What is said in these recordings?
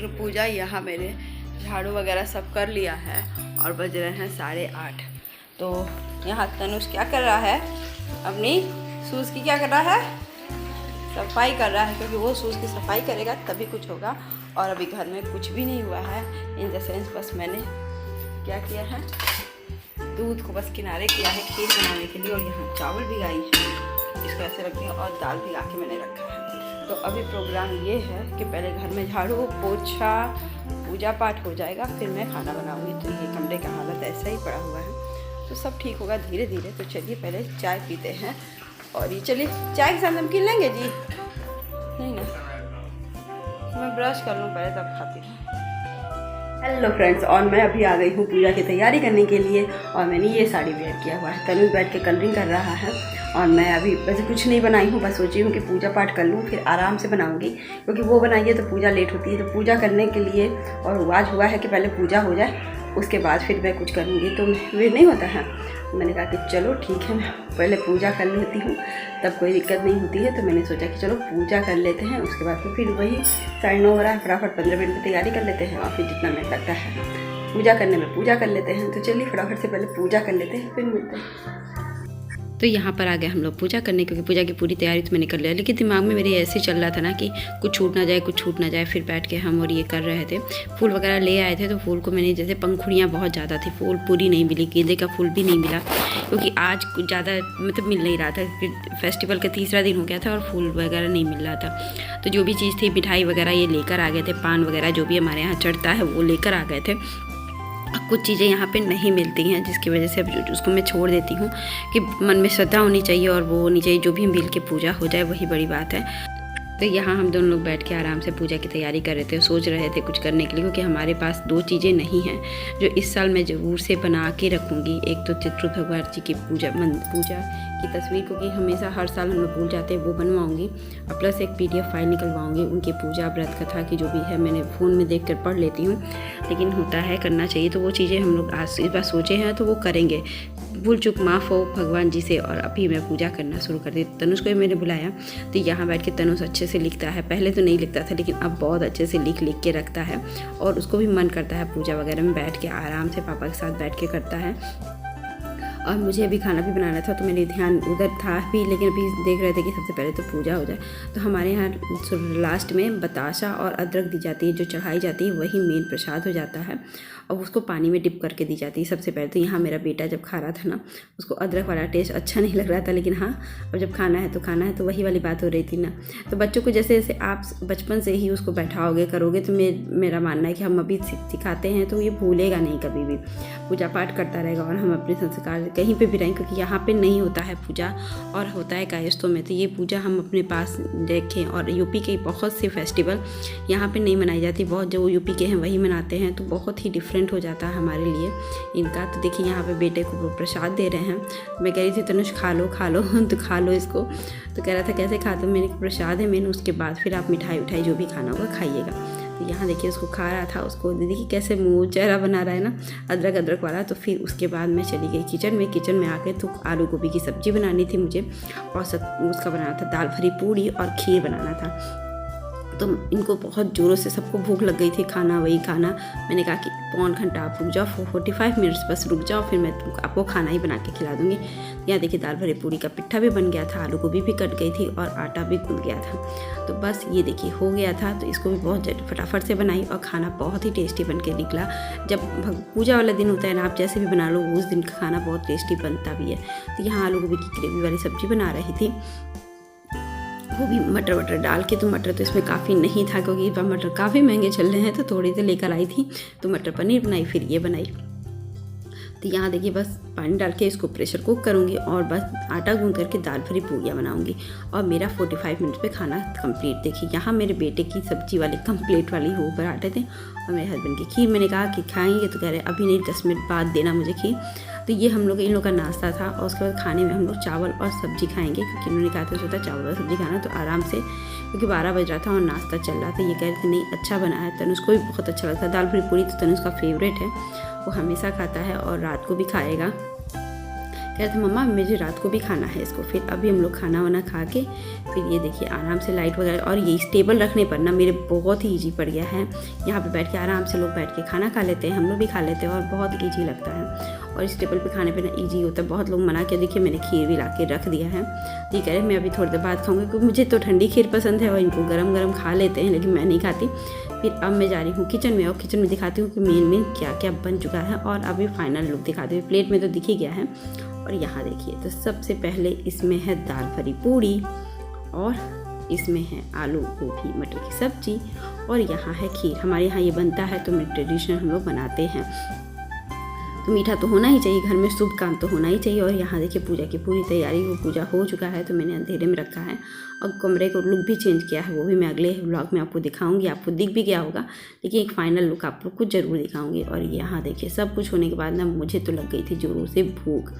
पूजा। यहाँ मेरे झाड़ू वगैरह सब कर लिया है और बज रहे हैं 8:30। तो यहाँ तनुष क्या कर रहा है, अपनी शूज़ की क्या कर रहा है, सफाई कर रहा है, क्योंकि वो शूज़ की सफाई करेगा तभी कुछ होगा। और अभी घर में कुछ भी नहीं हुआ है, इन द सेंस बस मैंने क्या किया है, दूध को बस किनारे किया है खीर बनाने के लिए। और यहाँ चावल भिगाई है, इसको ऐसे रखी है, और दाल भिगा के मैंने रखा है। तो अभी प्रोग्राम ये है कि पहले घर में झाड़ू पोछा पूजा पाठ हो जाएगा, फिर मैं खाना बनाऊँगी। तो ये कमरे का हालत ऐसा ही पड़ा हुआ है, तो सब ठीक होगा धीरे धीरे। तो चलिए पहले चाय पीते हैं। और ये चलिए चाय के साथ नमकीन लेंगे जी, नहीं ना, मैं ब्रश कर लूँ पहले तब खाती हूँ। हेलो फ्रेंड्स, और मैं अभी आ गई हूँ पूजा की तैयारी करने के लिए। और मैंने ये साड़ी वेयर किया हुआ है, तनु बैठ के कलरिंग कर रहा है। और मैं अभी वैसे कुछ नहीं बनाई हूँ, बस सोची हूँ कि पूजा पाठ कर लूँ, फिर आराम से बनाऊँगी, क्योंकि वो बनाइए तो पूजा लेट होती है। तो पूजा करने के लिए और आज हुआ है कि पहले पूजा हो जाए, उसके बाद फिर मैं कुछ करूँगी, तो वे नहीं होता है। मैंने कहा कि चलो ठीक है, मैं पहले पूजा कर लेती हूँ, तब कोई दिक्कत नहीं होती है। तो मैंने सोचा कि चलो पूजा कर लेते हैं, उसके बाद फिर वही 9:30 हो रहा है, फटाफट 15 मिनट की तैयारी कर लेते हैं, और फिर जितना मिनट लगता है पूजा करने में पूजा कर लेते हैं। तो चलिए फटाफट से पहले पूजा कर लेते हैं, फिर मिलते हैं। तो यहाँ पर आ गए हम लोग पूजा करने, क्योंकि पूजा की पूरी तैयारी तो मैंने कर लिया, लेकिन दिमाग में मेरे ऐसे चल रहा था ना कि कुछ छूट ना जाए, कुछ छूट ना जाए। फिर बैठ के हम और ये कर रहे थे, फूल वगैरह ले आए थे। तो फूल को मैंने, जैसे पंखुड़ियाँ बहुत ज़्यादा थी, फूल पूरी नहीं मिली, गेंदे का फूल भी नहीं मिला, क्योंकि आज कुछ ज़्यादा मतलब मिल नहीं रहा था। फिर फेस्टिवल का तीसरा दिन हो गया था और फूल वगैरह नहीं मिल रहा था। तो जो भी चीज़ थी, मिठाई वगैरह ये लेकर आ गए थे, पान वगैरह जो भी हमारे यहाँ चढ़ता है वो लेकर आ गए थे। कुछ चीज़ें यहाँ पे नहीं मिलती हैं, जिसकी वजह से अब उसको मैं छोड़ देती हूँ कि मन में श्रद्धा होनी चाहिए और वो होनी चाहिए, जो भी मिल के पूजा हो जाए वही बड़ी बात है। तो यहाँ हम दोनों लोग बैठ के आराम से पूजा की तैयारी कर रहे थे, सोच रहे थे कुछ करने के लिए, क्योंकि हमारे पास 2 चीज़ें नहीं हैं जो इस साल मैं ज़रूर से बना के रखूँगी। एक तो चित्रगुप्त भगवान जी की पूजा की तस्वीर, क्योंकि हमेशा हर साल हम लोग भूल जाते हैं, वो बनवाऊँगी। और प्लस एक PDF फाइल निकलवाऊँगी उनकी पूजा व्रत कथा की, जो भी है मैंने फ़ोन में देख कर पढ़ लेती हूँ, लेकिन होता है करना चाहिए। तो वो चीज़ें हम लोग आज इस बार सोचे हैं, तो वो करेंगे। भूल चूक माफ़ हो भगवान जी से। और अभी मैं पूजा करना शुरू कर दी। तनुष को मैंने बुलाया, तो यहाँ बैठ के तनुष अच्छे से लिखता है। पहले तो नहीं लिखता था, लेकिन अब बहुत अच्छे से लिख के रखता है, और उसको भी मन करता है पूजा वगैरह में बैठ के आराम से पापा के साथ बैठ के करता है। और मुझे अभी खाना भी बनाना था, तो मेरे ध्यान उधर था भी, लेकिन अभी देख रहे थे कि सबसे पहले तो पूजा हो जाए। तो हमारे यहाँ लास्ट में बताशा और अदरक दी जाती है, जो चढ़ाई जाती है वही मेन प्रसाद हो जाता है, और उसको पानी में डिप करके दी जाती है सबसे पहले। तो यहाँ मेरा बेटा जब खा रहा था ना, उसको अदरक वाला टेस्ट अच्छा नहीं लग रहा था, लेकिन हाँ अब जब खाना है तो खाना है, तो वही वाली बात हो रही थी ना। तो बच्चों को जैसे जैसे आप बचपन से ही उसको बैठाओगे करोगे, तो मेरा मानना है कि हम अभी सिखाते हैं तो ये भूलेगा नहीं कभी भी, पूजा पाठ करता रहेगा। और हम अपने संस्कार कहीं पे भी रहें, क्योंकि यहाँ पे नहीं होता है पूजा, और होता है कायस्थों में। तो ये पूजा हम अपने पास देखें। और यूपी के बहुत से फेस्टिवल यहाँ पे नहीं मनाई जाती, बहुत जो यूपी के हैं वही मनाते हैं, तो बहुत ही डिफरेंट हो जाता है हमारे लिए इनका। तो देखिए यहाँ पे बेटे को प्रसाद दे रहे हैं। मैं कह रही थी तनुष खा लो तो खा लो इसको, तो कह रहा था कैसे खाता हूँ, मैंने प्रसाद है मैंने, उसके बाद फिर आप मिठाई उठाई जो भी खाना होगा खाइएगा। तो यहाँ देखिए उसको खा रहा था, उसको देखिए कैसे मुँह चेहरा बना रहा है ना, अदरक वाला। तो फिर उसके बाद मैं चली गई किचन में आके, तो आलू गोभी की सब्ज़ी बनानी थी मुझे, और उसका बनाना था दाल भरी पूड़ी और खीर बनाना था। तो इनको बहुत ज़ोरों से सबको भूख लग गई थी, खाना वही खाना। मैंने कहा कि पौन घंटा आप रुक जाओ, 45 मिनट्स बस रुक जाओ, फिर मैं आपको खाना ही बना के खिला दूँगी। यहाँ देखिए दाल भरी पूड़ी का पिट्ठा भी बन गया था, आलू गोभी भी कट गई थी, और आटा भी गूंद गया था। तो बस ये देखिए हो गया था। तो इसको भी बहुत फटाफट से बनाई, और खाना बहुत ही टेस्टी बन के निकला। जब पूजा वाला दिन होता है ना, आप जैसे भी बना लो, उस दिन का खाना बहुत टेस्टी बनता भी है। तो यहाँ आलू गोभी की ग्रेवी वाली सब्ज़ी बना रही थी, वो भी मटर डाल के। तो मटर तो इसमें काफ़ी नहीं था, क्योंकि इस बार मटर काफ़ी महंगे चल रहे हैं, तो थोड़ी सी लेकर आई थी। तो मटर पनीर बनाई, फिर ये बनाई। तो यहाँ देखिए बस पानी डाल के इसको प्रेशर कुक करूँगी, और बस आटा गूंद करके दाल भरी पूड़ियाँ बनाऊँगी, और मेरा 45 मिनट पे खाना कंप्लीट। देखिए यहाँ मेरे बेटे की सब्जी वाली कंप्लीट वाली हो पराठे थे, और मेरे हस्बैंड की खीर। मैंने कहा कि खाएंगे, तो कह रहे अभी नहीं, 10 मिनट बाद देना मुझे खीर। तो ये इन लोग का नाश्ता था, और उसके बाद खाने में हम लोग चावल और सब्ज़ी खाएंगे, क्योंकि उन्होंने कहा था सोचा चावल और सब्ज़ी खाना, तो आराम से, क्योंकि 12 बज रहा था और नाश्ता चल रहा था। ये कह रहे थे नहीं अच्छा बना है, तनुष को भी बहुत अच्छा लगता है। दाल भरी पूड़ी तो तनुष का फेवरेट है, वो हमेशा खाता है और रात को भी खाएगा। कह रहे थे मम्मा मुझे रात को भी खाना है इसको। फिर अभी हम लोग खाना वाना खा के फिर ये देखिए आराम से लाइट वगैरह, और ये टेबल रखने पर ना मेरे बहुत ही ईजी पड़ गया है। यहाँ पे बैठ के आराम से लोग बैठ के खाना खा लेते हैं, हम लोग भी खा लेते हैं और बहुत ईजी लगता है। और इस टेबल पे खाने पे ना ईजी होता है। बहुत लोग मना किया, देखिए मैंने खीर भी ला के रख दिया है। तो ये कह रहे मैं अभी थोड़ी देर बाद खाऊंगी, क्योंकि मुझे तो ठंडी खीर पसंद है और इनको गरम गरम खा लेते हैं, लेकिन मैं नहीं खाती। फिर अब मैं जा रही हूँ किचन में, और किचन में दिखाती हूँ कि मेन क्या क्या बन चुका है, और अभी फाइनल लुक दिखाती हूँ। प्लेट में तो दिख ही गया है। और यहाँ देखिए, तो सबसे पहले इसमें है दाल भरी पूड़ी, और इसमें है आलू गोभी मटर की सब्जी, और यहाँ है खीर। हमारे यहाँ ये बनता है, तो ट्रेडिशनल हम लोग बनाते हैं। तो मीठा तो होना ही चाहिए घर में, शुभ काम तो होना ही चाहिए। और यहाँ देखिए पूजा की पूरी तैयारी, वो पूजा हो चुका है, तो मैंने अंधेरे में रखा है। और कमरे को लुक भी चेंज किया है, वो भी मैं अगले व्लॉग में आपको दिखाऊंगी। आपको दिख भी गया होगा, लेकिन एक फाइनल लुक आप लोग को ज़रूर दिखाऊंगी। और यहाँ देखिए सब कुछ होने के बाद ना मुझे तो लग गई थी जोरों से भूख।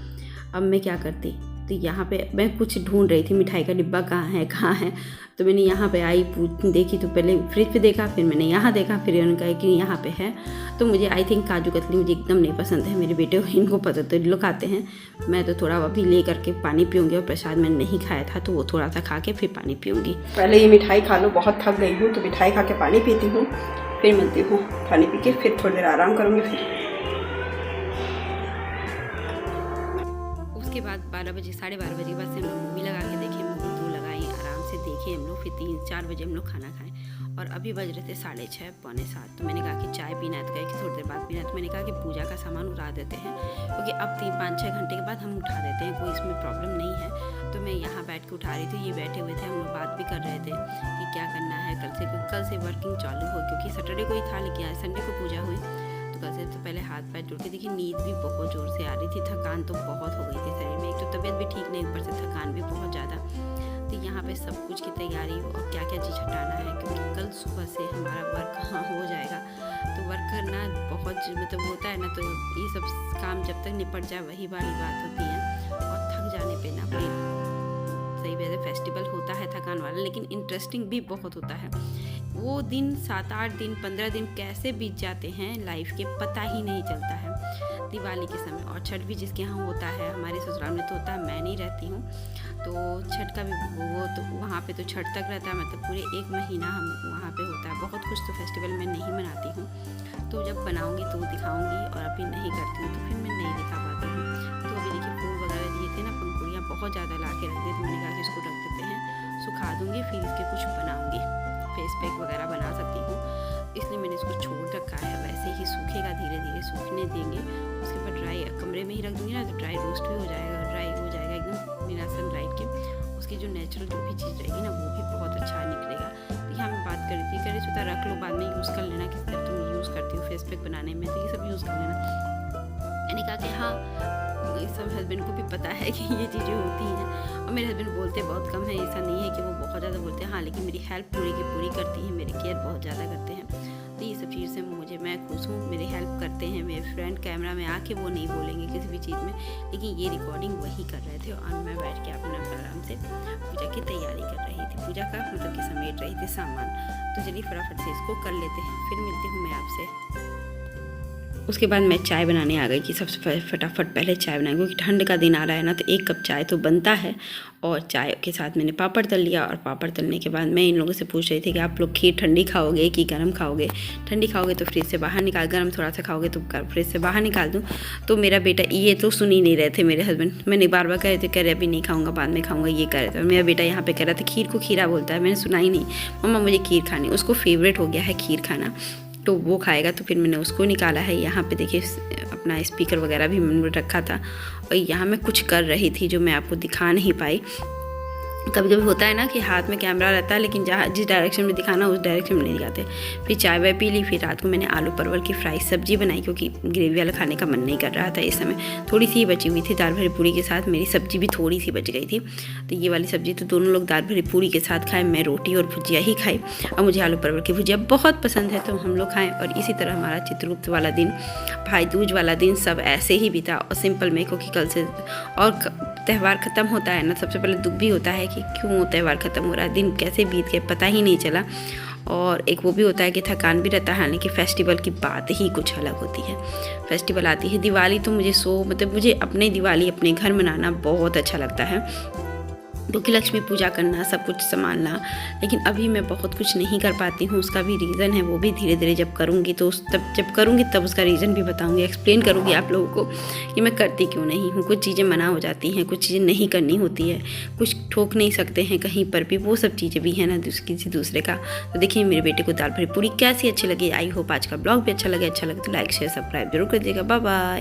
अब मैं क्या करती, तो यहाँ पे मैं कुछ ढूंढ रही थी, मिठाई का डिब्बा कहाँ है। तो मैंने यहाँ पे आई देखी, तो पहले फ्रिज पे देखा, फिर मैंने यहाँ देखा, फिर उन्होंने कहा कि यहाँ पे है। तो मुझे आई थिंक काजू कतली मुझे एकदम नहीं पसंद है। मेरे बेटे इनको पता, तो लोग खाते हैं। मैं तो थोड़ा अभी ले करके पानी पीऊँगी, और प्रसाद मैंने नहीं खाया था, तो वो थोड़ा सा खा के फिर पानी पीऊँगी। पहले ये मिठाई खा लो, बहुत थक गई हूँ, तो मिठाई खा के पानी पीती हूँ, फिर मिलती हूँ। पानी पी के फिर थोड़ी देर आराम करूँगी। फिर उसके बाद 12 बजे 12:30 बजे के बाद से हम लोग मूवी लगा के देखे, मूवी 2 लगाई, आराम से देखे हम लोग। फिर 3-4 बजे हम लोग खाना खाएं, और अभी बज रहे थे 6:30 पौने 7। तो मैंने कहा कि चाय पीना है, तो कहे कि थोड़ी देर बाद पीना है। तो मैंने कहा कि पूजा का सामान उठा देते हैं, क्योंकि अब 3-5-6 घंटे के बाद हम उठा देते हैं, कोई इसमें प्रॉब्लम नहीं है। तो मैं यहाँ बैठ के उठा रही थी, ये बैठे हुए थे, हम लोग बात भी कर रहे थे कि क्या करना है कल से वर्किंग चालू हो, क्योंकि सैटरडे को ही था, लेकिन आज संडे को पूजा हुई। तो कल से तो पहले हाथ पैर जोड़ के देखिए, नींद भी बहुत ज़ोर से आ रही थी, थकान तो बहुत हो गई थी शरीर में। एक तो तबीयत भी ठीक नहीं, ऊपर से थकान भी बहुत ज़्यादा। तो यहाँ पे सब कुछ की तैयारी और क्या क्या चीज़ हटाना है, क्योंकि कल सुबह से हमारा वर्क हो जाएगा। तो वर्क करना बहुत मतलब होता है ना, तो ये सब काम जब तक निपट जाए वही वाली बात होती है। और थक जाने पे ना फिर सही वैसे फेस्टिवल होता है थकान वाला, लेकिन इंटरेस्टिंग भी बहुत होता है। वो दिन 7-8 दिन 15 दिन कैसे बीत जाते हैं लाइफ के, पता ही नहीं चलता है दिवाली के समय। और छठ भी जिसके यहाँ होता है, हमारे ससुराल में तो होता है, मैं नहीं रहती हूँ, तो छठ का भी वो तो वहाँ पे तो छठ तक रहता है, मतलब पूरे 1 महीना हम वहाँ पे होता है। बहुत कुछ तो फेस्टिवल मैं नहीं मनाती हूँ, तो जब बनाऊँगी तो दिखाऊँगी, और अभी नहीं करती हूँ तो फिर मैं नहीं दिखा पाती हूँ। तो अभी देखिए फूल वगैरह दिए थे ना, पंखुड़ियाँ बहुत ज़्यादा ला के रख दी, तो मैंने कहा कि इसको रख देते हैं, सुखा दूँगी, फिर इसके कुछ बनाऊँगी, फेस पैक वगैरह बना सकती हूँ, इसलिए मैंने इसको छोड़ रखा है। वैसे ही सूखेगा, धीरे धीरे सूखने देंगे, उसके बाद ड्राई कमरे में ही रख दूँगी ना, तो ड्राई रोस्ट भी हो जाएगा, ड्राई हो जाएगा एकदम बिना सनलाइट के। उसकी जो नेचुरल जो भी चीज़ रहेगी ना, वो भी बहुत अच्छा निकलेगा। तो यहाँ मैं बात करी थी, कह रही सोता रख लो, बाद में यूज़ कर लेना, किस तरह तुम यूज़ करती हो फेस पैक बनाने में, तो ये सब यूज़ कर लेना। मैंने कहा कि हाँ, ये सब हस्बैंड को भी पता है कि ये चीज़ें होती हैं। और मेरे हस्बैंड बोलते बहुत कम है, ऐसा नहीं है कि वो बहुत ज़्यादा बोलते हैं, हाँ, लेकिन मेरी हेल्प पूरी की पूरी करती हैं, मेरी केयर बहुत ज़्यादा करते हैं। तो ये सब चीज़ से मैं खुश हूँ, मेरी हेल्प करते हैं। मेरे फ्रेंड कैमरा में आके वो नहीं बोलेंगे किसी भी चीज़ में, लेकिन ये रिकॉर्डिंग वही कर रहे थे, और मैं बैठ के अपना आराम से पूजा की तैयारी कर रही थी, पूजा का मतलब कि समेट रही थी सामान। तो चलिए फटाफट से इसको कर लेते हैं, फिर मिलती हूँ मैं आपसे। उसके बाद मैं चाय बनाने आ गई कि सबसे फटाफट पहले चाय बनाई, क्योंकि ठंड का दिन आ रहा है ना, तो 1 कप चाय तो बनता है। और चाय के साथ मैंने पापड़ तल लिया, और पापड़ तलने के बाद मैं इन लोगों से पूछ रही थी कि आप लोग खीर ठंडी खाओगे कि गर्म खाओगे। ठंडी खाओगे तो फ्रिज से बाहर निकाल, गर्म थोड़ा सा खाओगे तो फ्रिज से बाहर निकाल दूँ। तो मेरा बेटा ये तो सुन ही नहीं रहे थे मेरे हस्बैंड। मैंने बार बार कह रहे थे, कह रहे अभी नहीं खाऊंगा, बाद में खाऊंगा, ये कह रहे थे। और मेरा बेटा यहाँ पे कह रहा था खीर को खीरा बोलता है, मैंने सुना ही नहीं। मम्मा मुझे खीर खानी, उसको फेवरेट हो गया है खीर खाना, तो वो खाएगा। तो फिर मैंने उसको निकाला है। यहाँ पे देखिए अपना स्पीकर वगैरह भी मैंने रखा था, और यहाँ मैं कुछ कर रही थी जो मैं आपको दिखा नहीं पाई। कभी कभी होता है ना कि हाथ में कैमरा रहता है, लेकिन जहाँ जिस डायरेक्शन में दिखाना उस डायरेक्शन में नहीं दिखाते। फिर चाय वाय पी ली, फिर रात को मैंने आलू परवल की फ्राई सब्जी बनाई, क्योंकि ग्रेवी वाला खाने का मन नहीं कर रहा था इस समय। थोड़ी सी बची हुई थी दाल भरी पूरी के साथ, मेरी सब्जी भी थोड़ी सी बच गई थी। तो ये वाली सब्जी तो दोनों लोग दाल भरी पूरी के साथ खाए, मैं रोटी और भुजिया ही खाई। और मुझे आलू परवल की भुजिया बहुत पसंद है, तो हम लोग खाएँ। और इसी तरह हमारा चित्रगुप्त वाला दिन, भाई दूज वाला दिन सब ऐसे ही बीता, और सिंपल में, क्योंकि कल से और त्यौहार ख़त्म होता है ना। सबसे पहले दुख भी होता है कि क्यों त्यौहार ख़त्म हो रहा है, दिन कैसे बीत गए पता ही नहीं चला। और एक वो भी होता है कि थकान भी रहता है, हालांकि फेस्टिवल की बात ही कुछ अलग होती है। फेस्टिवल आती है दिवाली, तो मुझे अपने दिवाली अपने घर मनाना बहुत अच्छा लगता है, क्योंकि लक्ष्मी पूजा करना, सब कुछ संभालना। लेकिन अभी मैं बहुत कुछ नहीं कर पाती हूँ, उसका भी रीज़न है, वो भी धीरे धीरे जब करूँगी तब उसका रीज़न भी बताऊँगी, एक्सप्लेन करूँगी आप लोगों को कि मैं करती क्यों नहीं हूँ। कुछ चीज़ें मना हो जाती हैं, कुछ चीज़ें नहीं करनी होती है, कुछ ठोक नहीं सकते हैं कहीं पर भी, वो सब चीज़ें भी हैं ना किसी दूसरे का। तो देखिए मेरे बेटे को दाल भरी पूरी कैसी अच्छी लगी। आई होप आज का ब्लॉग भी अच्छा लगे तो लाइक शेयर सब्सक्राइब जरूर कर दीजिएगा। Bye bye.